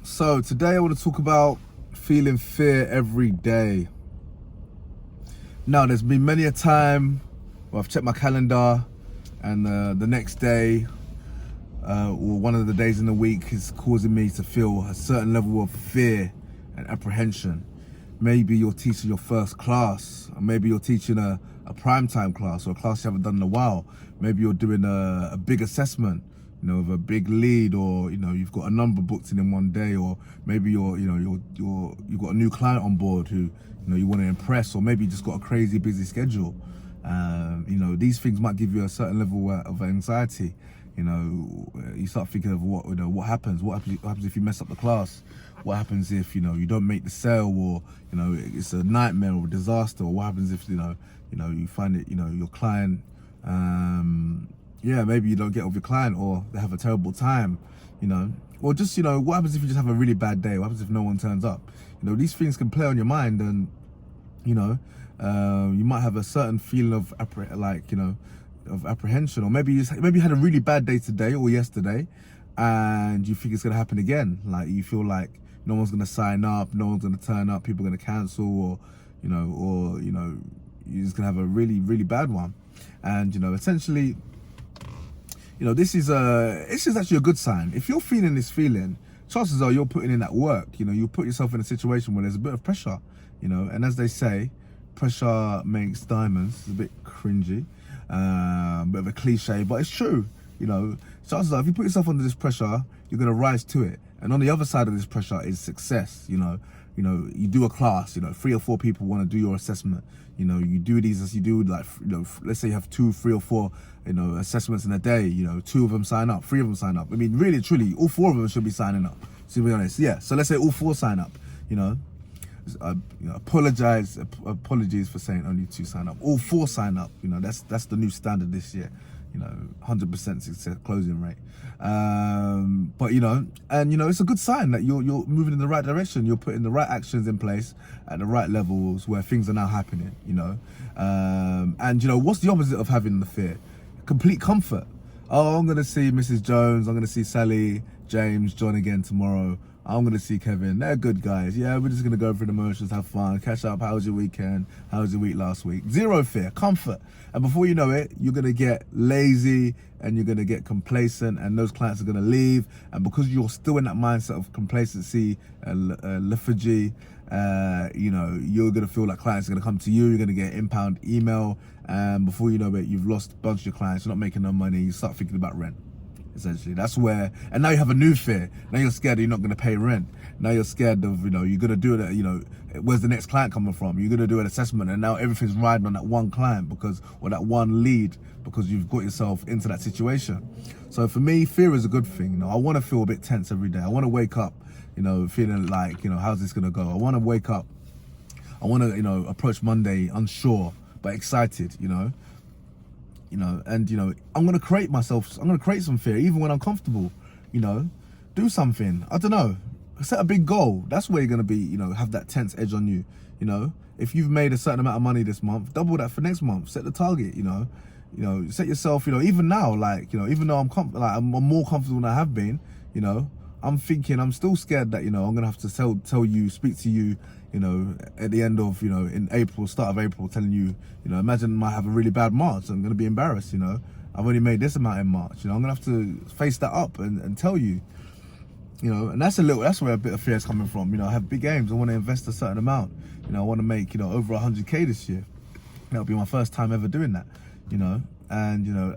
So today I want to talk about feeling fear every day. Now, there's been many a time where I've checked my calendar and the next day or one of the days in the week is causing me to feel a certain level of fear and apprehension. Maybe you're teaching your first class, or maybe you're teaching a primetime class or a class you haven't done in a while. Maybe you're doing a big assessment, with a big lead, or you've got a number booked in one day, or maybe you've got a new client on board who you want to impress, or maybe you just got a crazy busy schedule. These things might give you a certain level of anxiety. You start thinking of what happens if you mess up the class, what happens if you don't make the sale, or it's a nightmare or a disaster, or what happens if you find it your client maybe you don't get with your client, or they have a terrible time, or just what happens if you just have a really bad day, what happens if no one turns up. These things can play on your mind, and you might have a certain feeling of apprehension, or maybe you had a really bad day today or yesterday, and you think it's gonna happen again. Like, you feel like no one's gonna sign up, no one's gonna turn up, people are gonna cancel, or you're just gonna have a really, really bad one. And essentially, this is actually a good sign. If you're feeling this feeling, chances are you're putting in that work. You put yourself in a situation where there's a bit of pressure, and as they say, pressure makes diamonds. It's a bit cringy, bit of a cliche, but it's true. Chances are if you put yourself under this pressure, you're gonna rise to it. And on the other side of this pressure is success. You do a class, 3 or 4 people want to do your assessment. You do these as you do, like, let's say you have 2, 3 or 4, assessments in a day. 2 of them sign up, 3 of them sign up. I mean, really, truly, all 4 of them should be signing up. To be honest, yeah. So let's say all 4 sign up. Apologies for saying only 2 sign up. All 4 sign up. That's the new standard this year. 100% success closing rate. But it's a good sign that you're moving in the right direction. You're putting the right actions in place at the right levels where things are now happening. And what's the opposite of having the fear? Complete comfort. Oh, I'm gonna see Mrs. Jones, I'm gonna see Sally, James, John again tomorrow. I'm gonna see Kevin. They're good guys. Yeah, we're just gonna go through the motions, have fun, catch up. How was your weekend? How was your week last week? Zero fear, comfort. And before you know it, you're gonna get lazy and you're gonna get complacent, and those clients are gonna leave. And because you're still in that mindset of complacency, lethargy, you're gonna feel like clients are gonna come to you. You're gonna get an inbound email, and before you know it, you've lost a bunch of your clients. You're not making no money. You start thinking about rent. Essentially, that's where, and now you have a new fear. Now you're scared that you're not going to pay rent. Now you're scared of, you're going to do it, where's the next client coming from? You're going to do an assessment, and now everything's riding on that one client or that one lead, because you've got yourself into that situation. So for me, fear is a good thing. I want to feel a bit tense every day. I want to wake up, feeling like, how's this going to go? I want to wake up. I want to, approach Monday unsure, but excited, I'm gonna create some fear even when I'm comfortable. Do something. I don't know. Set a big goal. That's where you're gonna be. Have that tense edge on you. If you've made a certain amount of money this month, double that for next month. Set the target. Set yourself. Even now, even though I'm more comfortable than I have been. I'm thinking, I'm still scared that I'm gonna have to speak to you. At the end of, in April, start of April, telling you, imagine I might have a really bad March. I'm going to be embarrassed, I've only made this amount in March. I'm going to have to face that up and tell you, and that's where a bit of fear is coming from. I have big aims. I want to invest a certain amount. I want to make, over 100K this year. That'll be my first time ever doing that, and,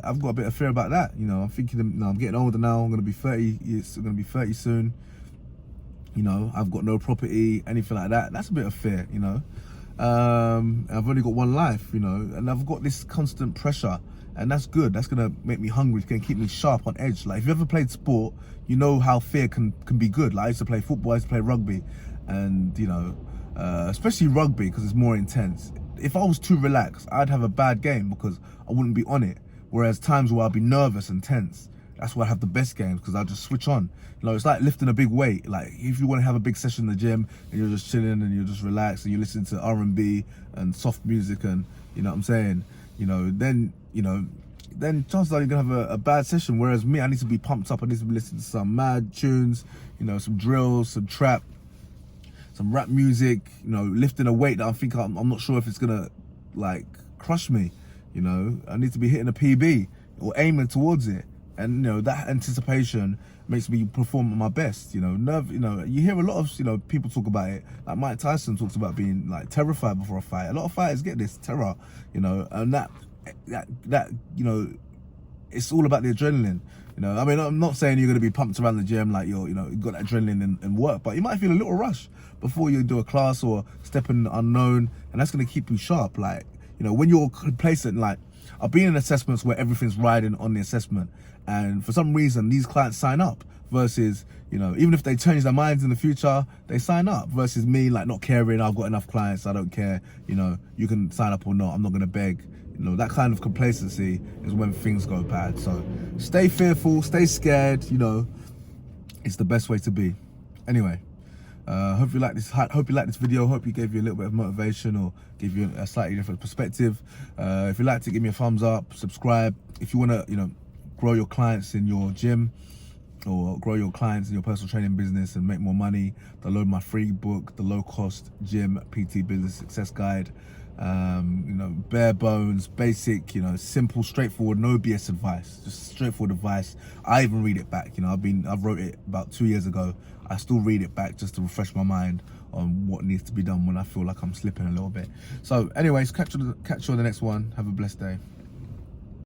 I've got a bit of fear about that. I'm thinking, I'm getting older now. I'm going to be 30. I'm going to be 30 soon. I've got no property, anything like that. That's a bit of fear, I've only got one life, and I've got this constant pressure, and that's good. That's gonna make me hungry. It's gonna keep me sharp on edge. Like, if you ever played sport, you know how fear can be good. Like, I used to play football, I used to play rugby, and especially rugby, because it's more intense. If I was too relaxed, I'd have a bad game because I wouldn't be on it. Whereas times where I'd be nervous and tense, that's where I have the best games, because I'll just switch on. It's like lifting a big weight. Like, if you want to have a big session in the gym and you're just chilling and you're just relaxed and you listen to R&B and soft music and, you know what I'm saying, then, then chances are you're gonna have a bad session. Whereas me, I need to be pumped up. I need to be listening to some mad tunes, you know, some drills, some trap, some rap music, you know, lifting a weight that I think I'm not sure if it's gonna like crush me. You know, I need to be hitting a PB or aiming towards it, and you know that anticipation makes me perform at my best. You know, you know, you hear a lot of, you know, people talk about it. Like Mike Tyson talks about being like terrified before a fight. A lot of fighters get this terror, you know, and that you know, it's all about the adrenaline. You know, I mean, I'm not saying you're going to be pumped around the gym like you know, you've got that adrenaline in work, but you might feel a little rush before you do a class or step in the unknown, and that's going to keep you sharp. Like, you know, when you're complacent, like I've been in assessments where everything's riding on the assessment, and for some reason these clients sign up versus, you know, even if they change their minds in the future, they sign up versus me like not caring. I've got enough clients, I don't care. You know, you can sign up or not. I'm not going to beg. You know, that kind of complacency is when things go bad. So stay fearful, stay scared, you know, it's the best way to be. Anyway, hope you like this video. Hope you gave you a little bit of motivation or give you a slightly different perspective. If you liked it, give me a thumbs up, subscribe. If you want to, you know, grow your clients in your gym or grow your clients in your personal training business and make more money, download my free book, The Low Cost Gym PT Business Success Guide. You know, bare bones, basic, you know, simple, straightforward, no BS advice, just straightforward advice. I even read it back, you know, I've wrote it about 2 years ago. I still read it back just to refresh my mind on what needs to be done when I feel like I'm slipping a little bit. So anyways, catch you on the next one. Have a blessed day.